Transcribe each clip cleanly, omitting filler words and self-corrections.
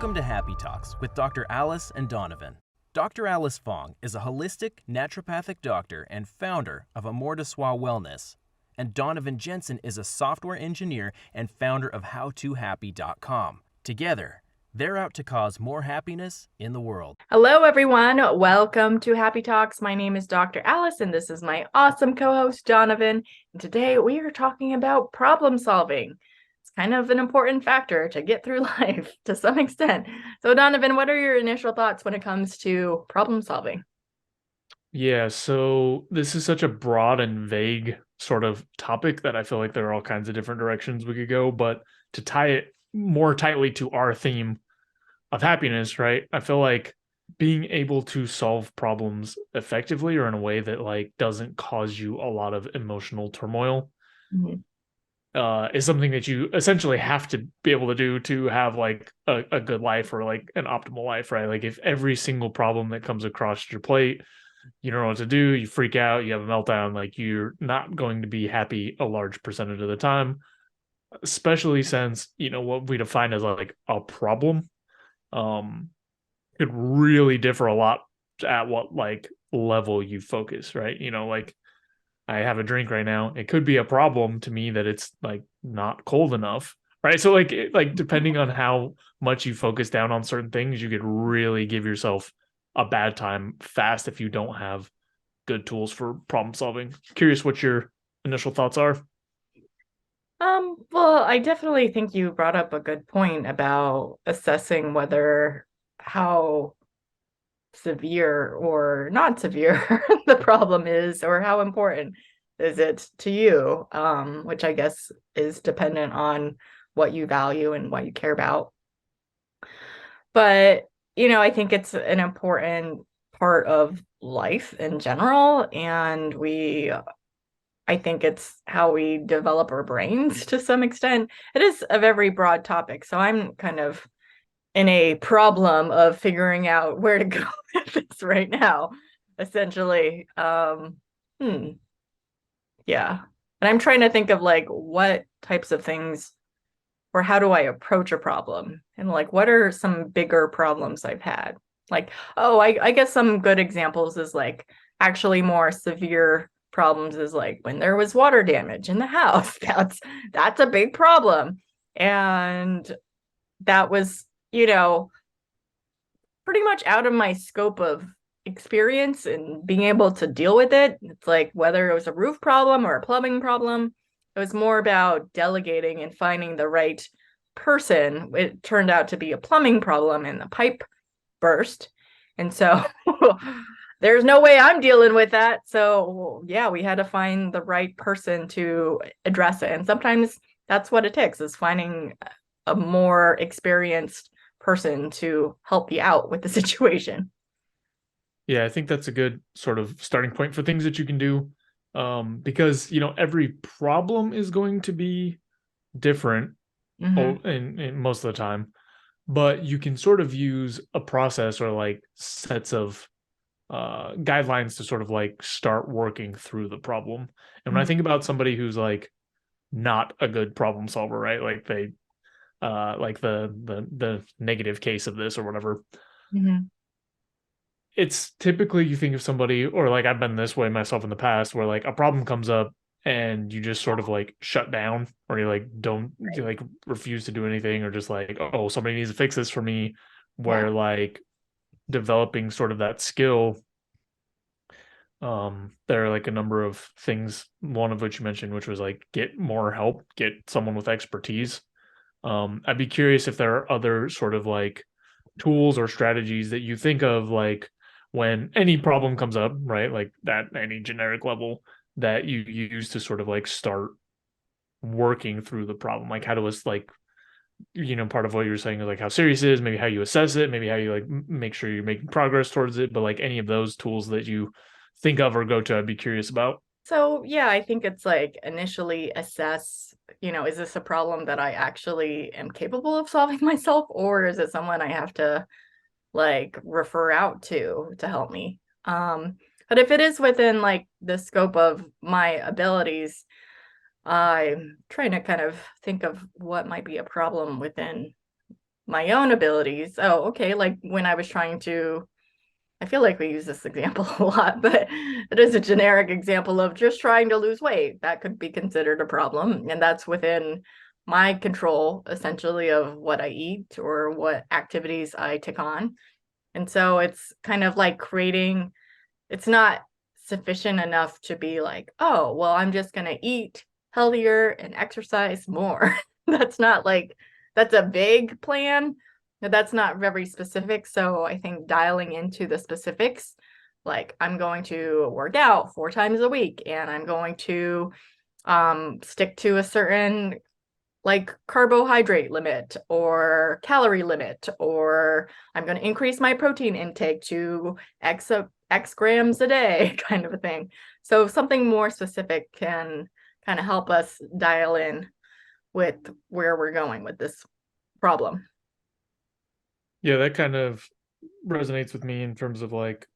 Welcome to Happy Talks with Dr. Alice and Donovan. Dr. Alice Fong is a holistic naturopathic doctor and founder of Amor de Soi Wellness. And Donovan Jensen is a software engineer and founder of HowToHappy.com. Together, they're out to cause more happiness in the world. Hello, everyone. Welcome to Happy Talks. My name is Dr. Alice, and this is my awesome co-host, Donovan. And today we are talking about problem solving. It's kind of an important factor to get through life to some extent. So, Donovan, what are your initial thoughts when it comes to problem solving? Yeah, so this is such a broad and vague sort of topic that I feel like there are all kinds of different directions we could go, but to tie it more tightly to our theme of happiness, right? I feel like being able to solve problems effectively or in a way that like doesn't cause you a lot of emotional turmoil is something that you essentially have to be able to do to have like a good life or like an optimal life, right? Like if every single problem that comes across your plate, you don't know what to do, you freak out, you have a meltdown, like you're not going to be happy a large percentage of the time, especially since, you know, what we define as like a problem could really differ a lot at what like level you focus, right? You know, like I have a drink right now, it could be a problem to me that it's like not cold enough, right? So like like depending on how much you focus down on certain things, you could really give yourself a bad time fast if you don't have good tools for problem solving. Curious what your initial thoughts are. Well, I definitely think you brought up a good point about assessing whether how severe or not severe the problem is, or how important is it to you, which I guess is dependent on what you value and what you care about. But, you know, I think it's an important part of life in general, and I think it's how we develop our brains to some extent. It is a very broad topic, so I'm kind of in a problem of figuring out where to go with this right now, essentially. Yeah. And I'm trying to think of like what types of things or how do I approach a problem? And like what are some bigger problems I've had? Like, oh, I guess some good examples is like actually more severe problems is like when there was water damage in the house. That's a big problem. And that was, you know, pretty much out of my scope of experience and being able to deal with it. It's like whether it was a roof problem or a plumbing problem, it was more about delegating and finding the right person. It turned out to be a plumbing problem and the pipe burst. And so there's no way I'm dealing with that. So yeah, we had to find the right person to address it. And sometimes that's what it takes, is finding a more experienced person to help you out with the situation. Yeah, I think that's a good sort of starting point for things that you can do. Because you know, every problem is going to be different in most of the time, but you can sort of use a process or like sets of guidelines to sort of like start working through the problem. And when I think about somebody who's like not a good problem solver, right? Like they like the negative case of this or whatever. It's typically you think of somebody, or like I've been this way myself in the past, where like a problem comes up and you just sort of like shut down, or you like don't you like refuse to do anything, or just like, oh, somebody needs to fix this for me. Where like developing sort of that skill, there are like a number of things, one of which you mentioned, which was like get more help, get someone with expertise. I'd be curious if there are other sort of like tools or strategies that you think of, like when any problem comes up, right? Like at any generic level that you use to sort of like start working through the problem. Like how do us like, you know, part of what you were saying is like how serious it is, maybe how you assess it, maybe how you like make sure you're making progress towards it. But like any of those tools that you think of or go to, I'd be curious about. So yeah, I think it's like initially assess, you know, is this a problem that I actually am capable of solving myself, or is it someone I have to like refer out to help me? But if it is within like the scope of my abilities, I'm trying to kind of think of what might be a problem within my own abilities. Oh, okay. Like when I was trying to, I feel like we use this example a lot, but it is a generic example of just trying to lose weight. That could be considered a problem. And that's within my control, essentially, of what I eat or what activities I take on. And so it's kind of like creating, it's not sufficient enough to be like, oh, well, I'm just going to eat healthier and exercise more. That's not like, that's a vague plan, but that's not very specific. So I think dialing into the specifics, like I'm going to work out 4 times a week and I'm going to stick to a certain like carbohydrate limit or calorie limit, or I'm going to increase my protein intake to X grams a day kind of a thing. So something more specific can kind of help us dial in with where we're going with this problem. Yeah, that kind of resonates with me in terms of like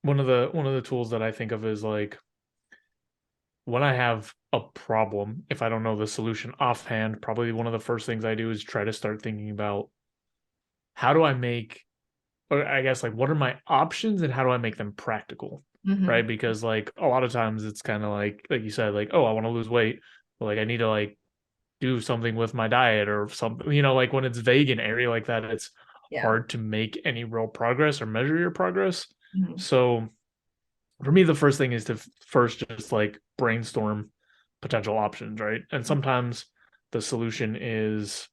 one of the tools that I think of is like when I have a problem, if I don't know the solution offhand, probably one of the first things I do is try to start thinking about how do I make, or I guess like what are my options and how do I make them practical, right? Because like a lot of times it's kind of like you said, like, oh, I want to lose weight, but like I need to like do something with my diet or something, like when it's vague in area like that, it's hard to make any real progress or measure your progress. So for me, the first thing is to first just like brainstorm potential options, right? And sometimes the solution is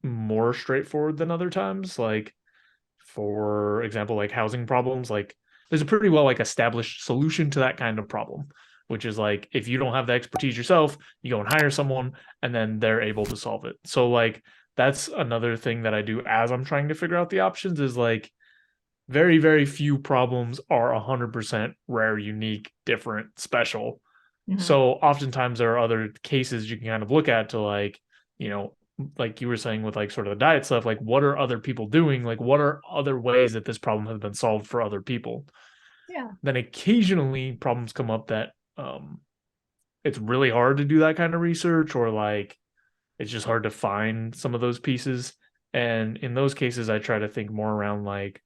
more straightforward than other times. Like, for example, like housing problems, like there's a pretty well like established solution to that kind of problem, which is like if you don't have the expertise yourself, you go and hire someone and then they're able to solve it. So like that's another thing that I do as I'm trying to figure out the options is like very, very few problems are 100% rare, unique, different, special. So oftentimes there are other cases you can kind of look at to like, like you were saying with like sort of the diet stuff, like what are other people doing? Like what are other ways that this problem has been solved for other people? Yeah. Then occasionally problems come up that it's really hard to do that kind of research or like it's just hard to find some of those pieces. And in those cases, I try to think more around like,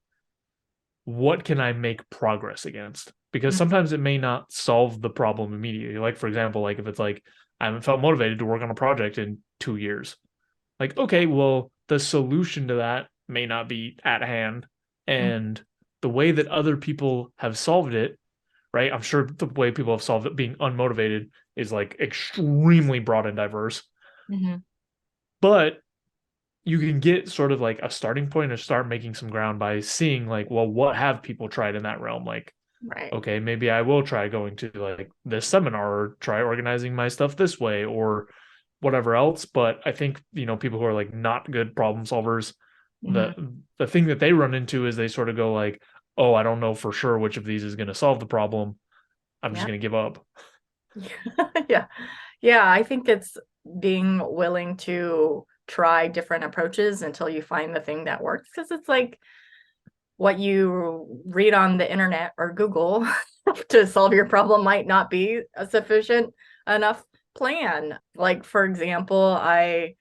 what can I make progress against? Because sometimes it may not solve the problem immediately. Like, for example, like if it's like, I haven't felt motivated to work on a project in 2 years. Like, okay, well, the solution to that may not be at hand. And the way that other people have solved it, right? I'm sure the way people have solved it being unmotivated is like extremely broad and diverse. But you can get sort of like a starting point and start making some ground by seeing like, well, what have people tried in that realm? Like, okay, maybe I will try going to like this seminar or try organizing my stuff this way or whatever else. But I think, people who are like not good problem solvers, the thing that they run into is they sort of go like, oh, I don't know for sure which of these is going to solve the problem. I'm just going to give up. Yeah. Yeah. I think it's being willing to try different approaches until you find the thing that works. Because it's like what you read on the internet or Google to solve your problem might not be a sufficient enough plan. Like, for example, I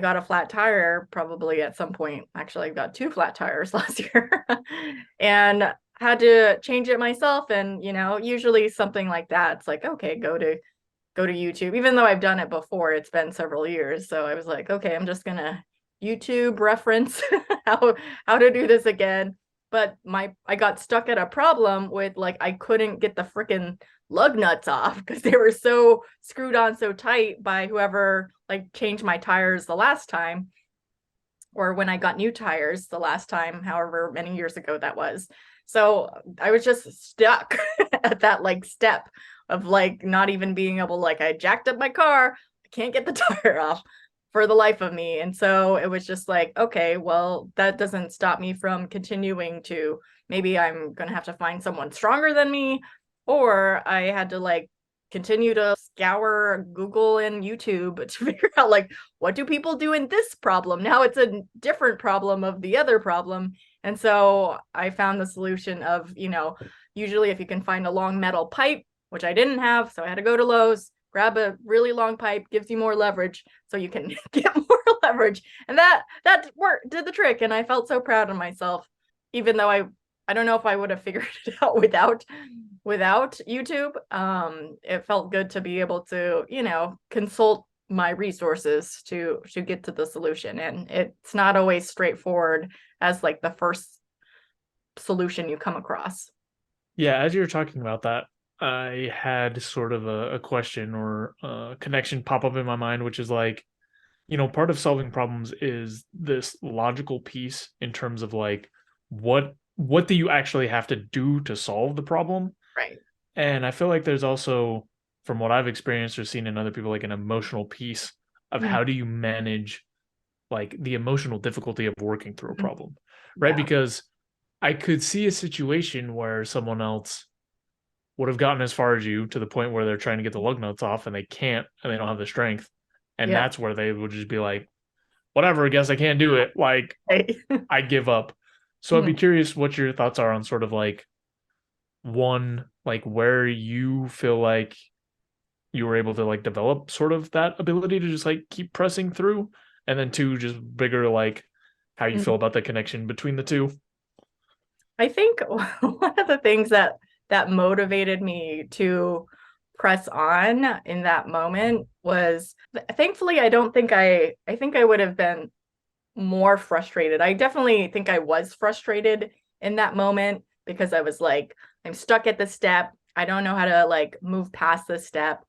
got a flat tire probably at some point. Actually, I got 2 flat tires last year and had to change it myself. And, usually something like that, it's like, okay, go to YouTube, even though I've done it before, it's been several years. So I was like, okay, I'm just gonna YouTube reference how to do this again. But I got stuck at a problem with like I couldn't get the freaking lug nuts off because they were so screwed on so tight by whoever like changed my tires the last time, or when I got new tires the last time, however many years ago that was. So I was just stuck at that like step of like not even being able, like I jacked up my car, I can't get the tire off for the life of me. And so it was just like, okay, well, that doesn't stop me from continuing to, maybe I'm going to have to find someone stronger than me, or I had to like continue to scour Google and YouTube to figure out like, what do people do in this problem? Now it's a different problem of the other problem. And so I found the solution of, usually if you can find a long metal pipe, which I didn't have, so I had to go to Lowe's, grab a really long pipe, gives you more leverage, so you can get more leverage. And that worked, did the trick. And I felt so proud of myself, even though I don't know if I would have figured it out without YouTube. It felt good to be able to, consult my resources to get to the solution. And it's not always straightforward as like the first solution you come across. Yeah, as you were talking about that, I had sort of a question or a connection pop up in my mind, which is like, part of solving problems is this logical piece in terms of like what do you actually have to do to solve the problem? Right. And I feel like there's also, from what I've experienced or seen in other people, like an emotional piece of how do you manage like the emotional difficulty of working through a problem, right? Yeah. Because I could see a situation where someone else would have gotten as far as you to the point where they're trying to get the lug nuts off and they can't and they don't have the strength. And Yeah. that's where they would just be like, whatever, I guess I can't do it. Like, Right. I give up. So I'd be curious what your thoughts are on sort of like, one, like where you feel like you were able to like develop sort of that ability to just like keep pressing through. And then two, just bigger, like how you feel about the connection between the two. I think one of the things that motivated me to press on in that moment was, thankfully, I think I would have been more frustrated. I definitely think I was frustrated in that moment because I was like, I'm stuck at this step. I don't know how to like move past this step.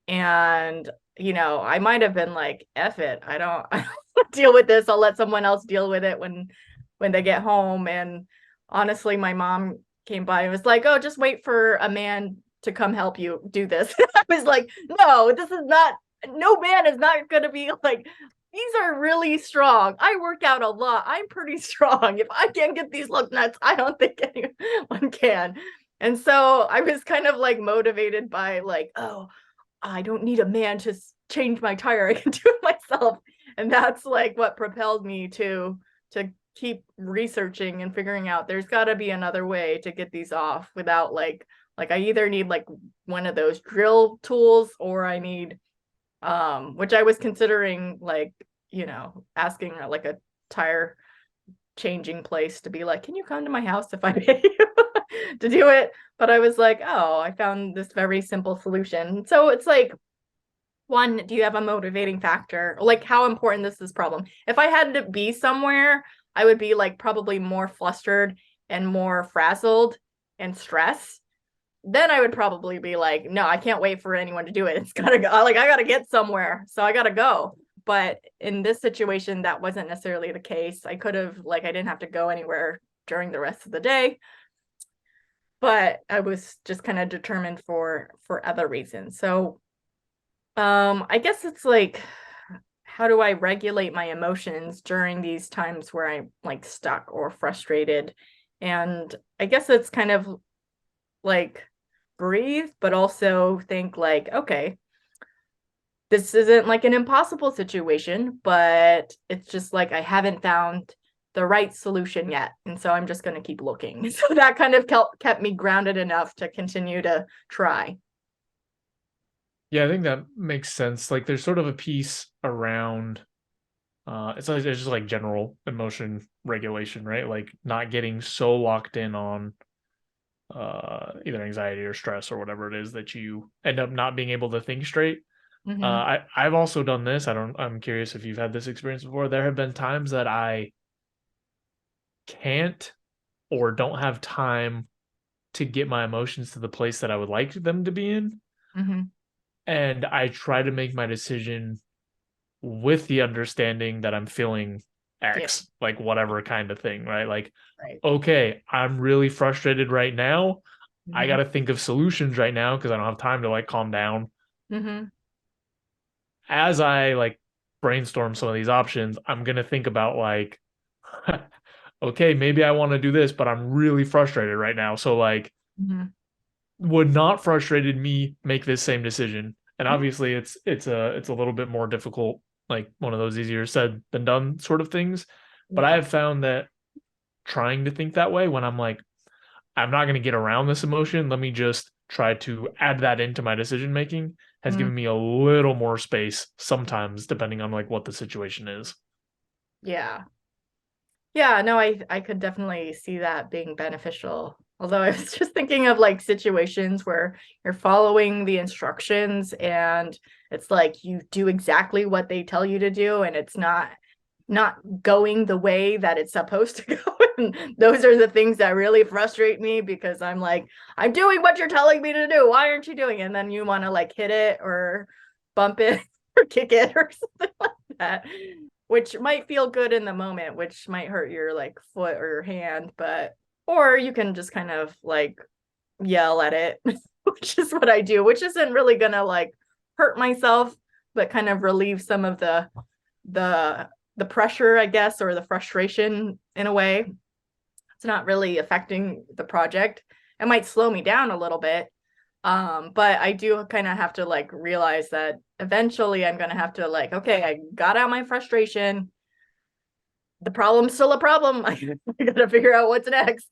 And, I might have been like, F it. I don't deal with this. I'll let someone else deal with it when they get home. And honestly, my mom came by and was like, oh, just wait for a man to come help you do this. I was like, no, no man is not going to be like, these are really strong. I work out a lot. I'm pretty strong. If I can't get these lug nuts, I don't think anyone can. And so I was kind of like motivated by like, oh, I don't need a man to change my tire. I can do it myself. And that's like what propelled me to keep researching and figuring out there's got to be another way to get these off without like I either need like one of those drill tools or I need which I was considering like, asking like a tire changing place to be like, can you come to my house if I pay you to do it? But I was like, oh, I found this very simple solution. So it's like, one, do you have a motivating factor? Like how important is this problem? If I had to be somewhere, I would be like probably more flustered and more frazzled and stressed. Then I would probably be like, no, I can't wait for anyone to do it. It's gotta go. Like I gotta get somewhere, so I gotta go. But in this situation, that wasn't necessarily the case. I could have I didn't have to go anywhere during the rest of the day. But I was just kind of determined for other reasons. So I guess it's like, how do I regulate my emotions during these times where I'm like stuck or frustrated? And I guess it's kind of like breathe, but also think like, okay, this isn't like an impossible situation, but it's just like I haven't found the right solution yet. And so I'm just going to keep looking. So that kind of kept me grounded enough to continue to try. Yeah, I think that makes sense. Like there's sort of a piece around it's just like general emotion regulation, right? Like not getting so locked in on either anxiety or stress or whatever it is that you end up not being able to think straight. I've also done this. I'm curious if you've had this experience before. There have been times that I can't or don't have time to get my emotions to the place that I would like them to be in. And I try to make my decision with the understanding that I'm feeling X, like whatever kind of thing, right? Like, okay, I'm really frustrated right now. I got to think of solutions right now because I don't have time to like calm down. As I like brainstorm some of these options, I'm going to think about like, okay, maybe I want to do this, but I'm really frustrated right now. So like, would not frustrated me make this same decision? And obviously it's a little bit more difficult, like one of those easier said than done sort of things. But I have found that trying to think that way when I'm like, I'm not going to get around this emotion, let me just try to add that into my decision making has given me a little more space sometimes, depending on like what the situation is. Yeah. Yeah, no, I could definitely see that being beneficial. Although I was just thinking of like situations where you're following the instructions and it's like you do exactly what they tell you to do and it's not going the way that it's supposed to go. And those are the things that really frustrate me because I'm like, I'm doing what you're telling me to do. Why aren't you doing it? And then you want to like hit it or bump it or kick it or something like that, which might feel good in the moment, which might hurt your like foot or your hand, but or you can just kind of like yell at it, which is what I do, which isn't really gonna like hurt myself, but kind of relieve some of the pressure, I guess, or the frustration in a way. It's not really affecting the project. It might slow me down a little bit. But I do kind of have to like realize that eventually I'm gonna have to like, okay, I got out my frustration. The problem's still a problem. I gotta figure out what's next.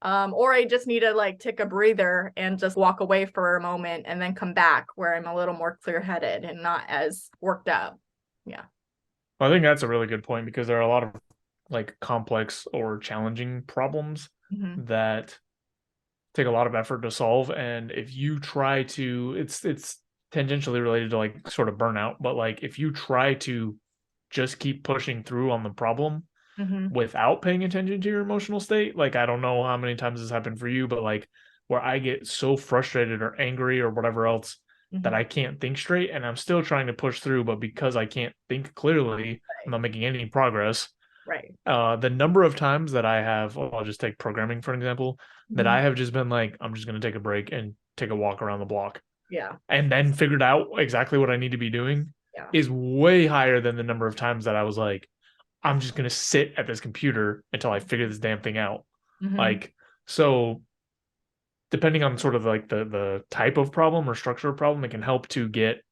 Or I just need to like take a breather and just walk away for a moment and then come back where I'm a little more clear-headed and not as worked up. Yeah. Well, I think that's a really good point because there are a lot of like complex or challenging problems that take a lot of effort to solve. And if you try to, it's tangentially related to like sort of burnout, but like if you try to just keep pushing through on the problem without paying attention to your emotional state, like I don't know how many times this happened for you, but like where I get so frustrated or angry or whatever else that I can't think straight and I'm still trying to push through, but because I can't think clearly, I'm not making any progress. Right. The number of times that I have, I'll just take programming for an example, that I have just been like, I'm just going to take a break and take a walk around the block. Yeah. And then figured out exactly what I need to be doing is way higher than the number of times that I was like, I'm just going to sit at this computer until I figure this damn thing out. Like, so depending on sort of like the type of problem or structure of problem, it can help to get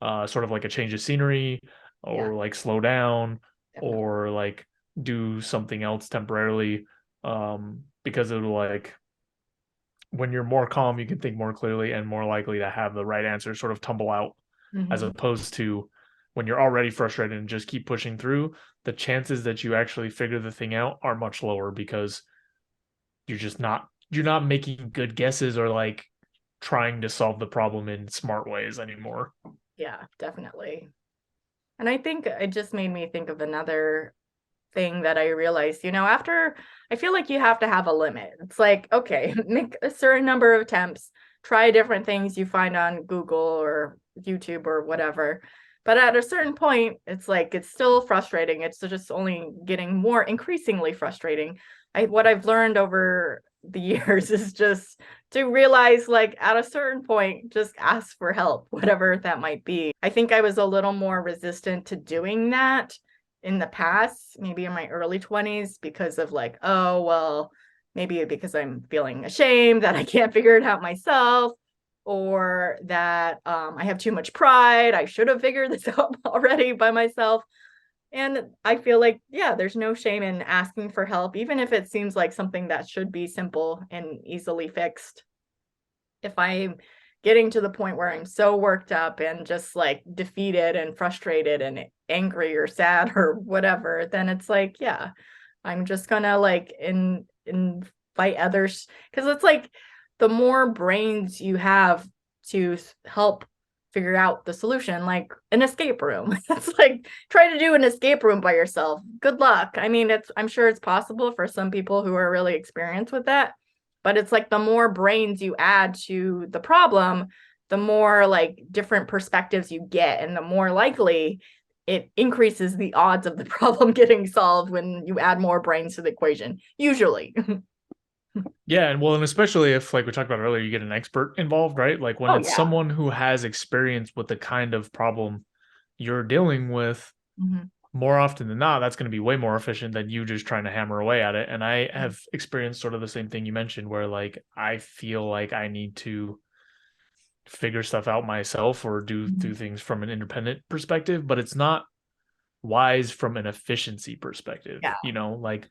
sort of like a change of scenery or like slow down or like do something else temporarily, because it'll like when you're more calm you can think more clearly and more likely to have the right answer sort of tumble out, as opposed to when you're already frustrated and just keep pushing through, the chances that you actually figure the thing out are much lower because you're not making good guesses or like trying to solve the problem in smart ways anymore. Yeah, definitely. And I think it just made me think of another thing that I realized, after I feel like you have to have a limit. It's like, okay, make a certain number of attempts, try different things you find on Google or YouTube or whatever. But at a certain point, it's like it's still frustrating. It's just only getting more increasingly frustrating. What I've learned over the years is just to realize like at a certain point, just ask for help, whatever that might be. I think I was a little more resistant to doing that in the past, maybe in my early 20s, because of like, oh, well, maybe because I'm feeling ashamed that I can't figure it out myself, or that I have too much pride. I should have figured this out already by myself. And I feel like, yeah, there's no shame in asking for help, even if it seems like something that should be simple and easily fixed. If I'm getting to the point where I'm so worked up and just like defeated and frustrated and angry or sad or whatever, then it's like, yeah, I'm just gonna like invite others, because it's like the more brains you have to help figure out the solution, like an escape room. It's like try to do an escape room by yourself. Good luck. I mean, I'm sure it's possible for some people who are really experienced with that, but it's like the more brains you add to the problem, the more like different perspectives you get, and the more likely it increases the odds of the problem getting solved when you add more brains to the equation, usually. Yeah, and especially if, like we talked about earlier, you get an expert involved, right? Like when it's someone who has experience with the kind of problem you're dealing with, more often than not, that's going to be way more efficient than you just trying to hammer away at it. And I have experienced sort of the same thing you mentioned, where like I feel like I need to figure stuff out myself or do things from an independent perspective, but it's not wise from an efficiency perspective. Yeah. Like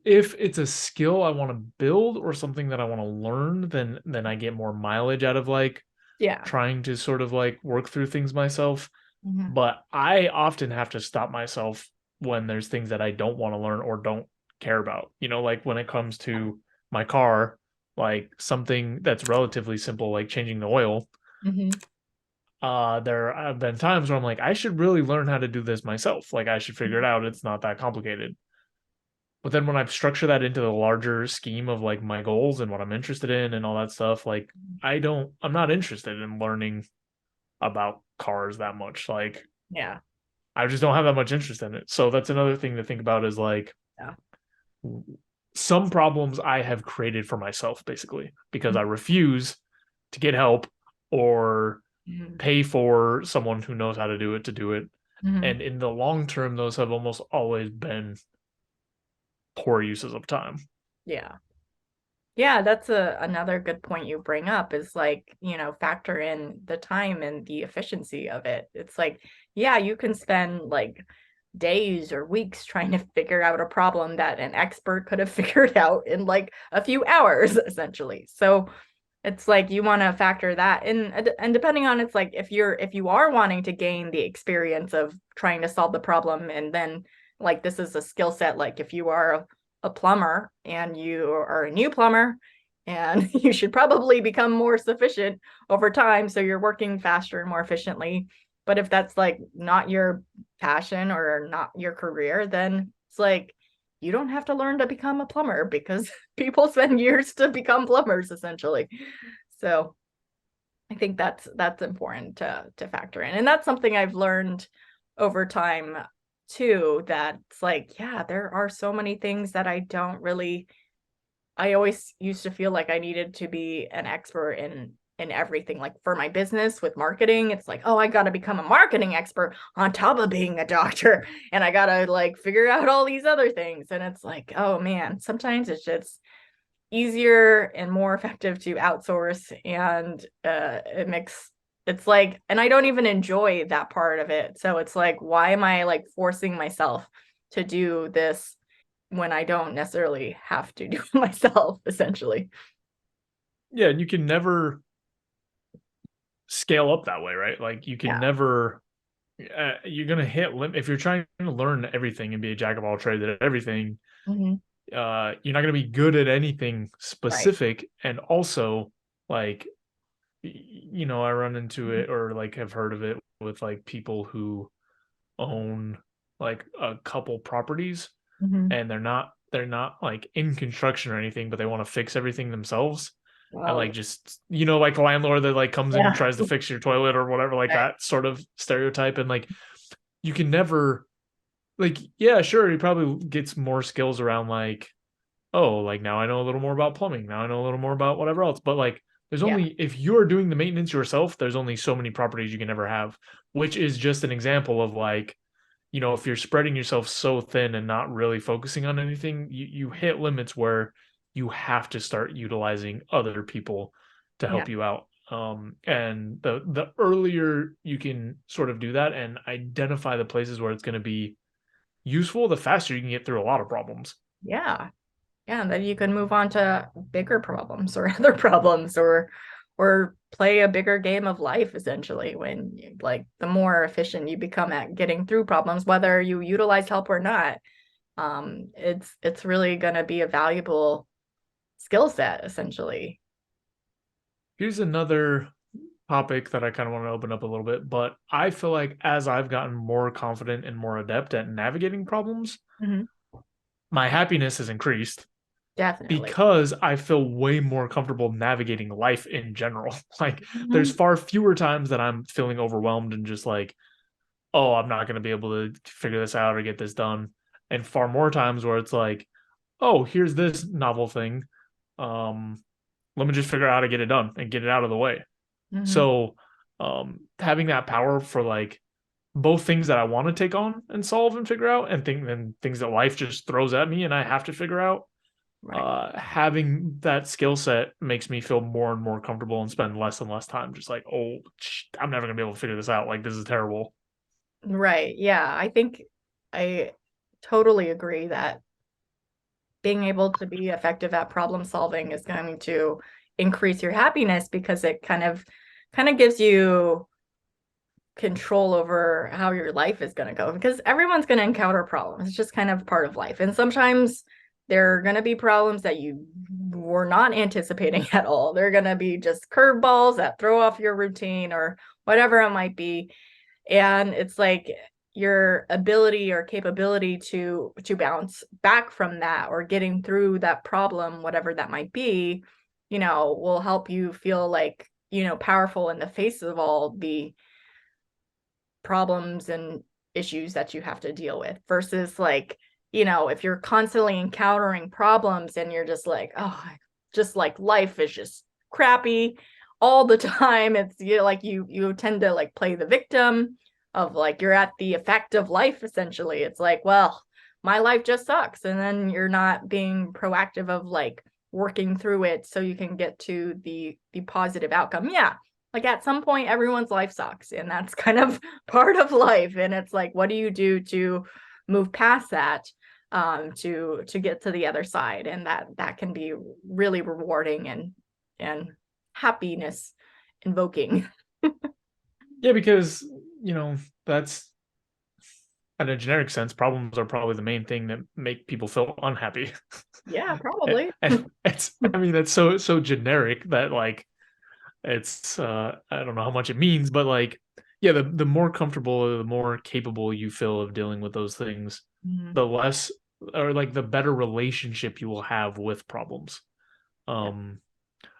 If it's a skill I want to build or something that I want to learn, then I get more mileage out of like Yeah. trying to sort of like work through things myself. Mhm. But I often have to stop myself when there's things that I don't want to learn or don't care about. Like when it comes to my car, like something that's relatively simple, like changing the oil. Mhm. There have been times where I'm like, I should really learn how to do this myself. Like I should figure it out. It's not that complicated. But then when I structure that into the larger scheme of like my goals and what I'm interested in and all that stuff, like I'm not interested in learning about cars that much. Like Yeah. I just don't have that much interest in it. So that's another thing to think about is like Yeah. some problems I have created for myself basically because Mhm. I refuse to get help or Mhm. pay for someone who knows how to do it to do it. Mhm. And in the long term, those have almost always been poor uses of time. Yeah. Yeah, that's another good point you bring up is like, factor in the time and the efficiency of it. It's like, yeah, you can spend like days or weeks trying to figure out a problem that an expert could have figured out in like a few hours, essentially. So it's like you want to factor that in, and depending on it's like if you are wanting to gain the experience of trying to solve the problem, and then like this is a skill set, like if you are a plumber and you are a new plumber and you should probably become more sufficient over time so you're working faster and more efficiently. But if that's like not your passion or not your career, then it's like you don't have to learn to become a plumber because people spend years to become plumbers essentially. So I think that's important to factor in. And that's something I've learned over time too, that it's like, yeah, there are so many things that I always used to feel like I needed to be an expert in everything. Like for my business with marketing, it's like, oh, I got to become a marketing expert on top of being a doctor, and I got to like figure out all these other things. And it's like, oh man, sometimes it's just easier and more effective to outsource, and it's like, and I don't even enjoy that part of it. So it's like, why am I like forcing myself to do this when I don't necessarily have to do it myself, essentially. Yeah, and you can never scale up that way, right? Like you can Yeah. never you're gonna hit limit if you're trying to learn everything and be a jack of all trades at everything. Hmm. You're not gonna be good at anything Right. specific, and also like I run into Hmm. it or like have heard of it with like people who own like a couple properties Hmm. and they're not like in construction or anything, but they want to fix everything themselves. And Oh, like just like a landlord that like comes in and yeah. tries to fix your toilet or whatever, like Right. that sort of stereotype. And like you can never like, yeah, sure, he probably gets more skills around like, oh, like now I know a little more about plumbing. Now I know a little more about whatever else. But like there's Yeah. only if you're doing the maintenance yourself, there's only so many properties you can ever have, which is just an example of like, if you're spreading yourself so thin and not really focusing on anything, you hit limits where you have to start utilizing other people to Yeah. help you out. And the earlier you can sort of do that and identify the places where it's going to be useful, the faster you can get through a lot of problems. Yeah. Yeah. And then you can move on to bigger problems or other problems, or play a bigger game of life, essentially, when like the more efficient you become at getting through problems, whether you utilize help or not. It's really going to be a valuable skill set, essentially. Here's another topic that I kind of want to open up a little bit, but I feel like as I've gotten more confident and more adept at navigating problems, Hmm. my happiness has increased Definitely. because I feel way more comfortable navigating life in general. Like, there's Hmm. far fewer times that I'm feeling overwhelmed and just like, oh, I'm not going to be able to figure this out or get this done. And far more times where it's like, oh, here's this novel thing. Um, Let me just figure out how to get it done and get it out of the way. Hmm. So, having that power for like both things that I want to take on and solve and figure out, and things that life just throws at me and I have to figure out, Right. having that skill set makes me feel more and more comfortable and spend less and less time just like, oh, I'm never gonna be able to figure this out. Like this is terrible. Right. Yeah. I think I totally agree that being able to be effective at problem solving is going to increase your happiness, because it kind of gives you control over how your life is going to go, because everyone's going to encounter problems. It's just kind of part of life. And sometimes there are going to be problems that you were not anticipating at all. They're going to be just curveballs that throw off your routine or whatever it might be. And it's like your ability or capability to bounce back from that, or getting through that problem, whatever that might be, will help you feel like, powerful in the face of all the problems and issues that you have to deal with, versus like, if you're constantly encountering problems and you're just like, oh, just like life is just crappy all the time. It's like you tend to like play the victim of like, you're at the effect of life essentially. It's like, well, my life just sucks, and then you're not being proactive of like working through it so you can get to the positive outcome. Yeah, like at some point everyone's life sucks, and that's kind of part of life. And it's like, what do you do to move past that, to get to the other side? And that can be really rewarding and happiness invoking. Yeah, because that's, in a generic sense, problems are probably the main thing that make people feel unhappy. Yeah, probably. And that's so generic that like, it's I don't know how much it means, but like, yeah, the more comfortable or the more capable you feel of dealing with those things, Mhm. the less, or like the better relationship you will have with problems.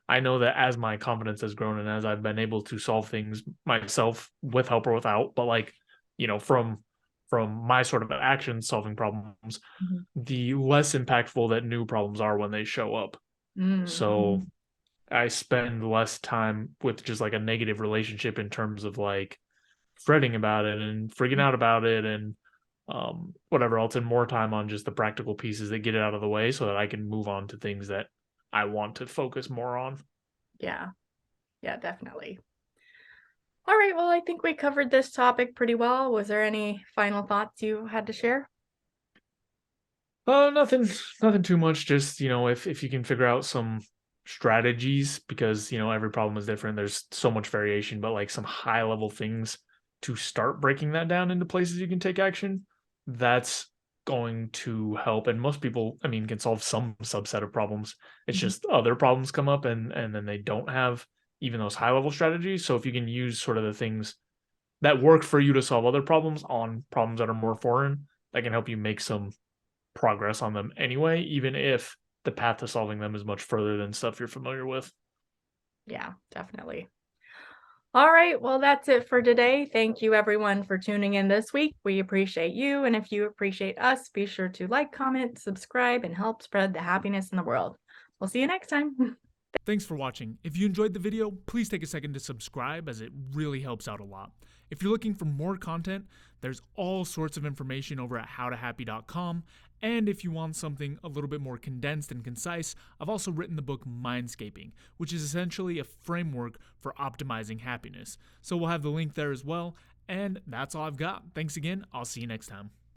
I know that as my confidence has grown and as I've been able to solve things myself with help or without, but like, from my sort of actions solving problems, Mhm. the less impactful that new problems are when they show up. So Mhm. I spend less time with just like a negative relationship in terms of like fretting about it and freaking out about it and whatever else, and more time on just the practical pieces that get it out of the way so that I can move on to things that I want to focus more on. Yeah, definitely. All right, well, I think we covered this topic pretty well. Was there any final thoughts you had to share? Nothing too much. Just, if you can figure out some strategies, because, every problem is different. There's so much variation, but like some high level things to start breaking that down into places you can take action, that's going to help. And most people, I mean, can solve some subset of problems. It's Mhm. just other problems come up and then they don't have even those high level strategies. So if you can use sort of the things that work for you to solve other problems on problems that are more foreign, that can help you make some progress on them anyway, even if the path to solving them is much further than stuff you're familiar with. Yeah, definitely. All right, well, that's it for today. Thank you, everyone, for tuning in this week. We appreciate you. And if you appreciate us, be sure to like, comment, subscribe, and help spread the happiness in the world. We'll see you next time. Thanks for watching. If you enjoyed the video, please take a second to subscribe, as it really helps out a lot. If you're looking for more content, there's all sorts of information over at howtohappy.com. And if you want something a little bit more condensed and concise, I've also written the book Mindscaping, which is essentially a framework for optimizing happiness. So we'll have the link there as well. And that's all I've got. Thanks again. I'll see you next time.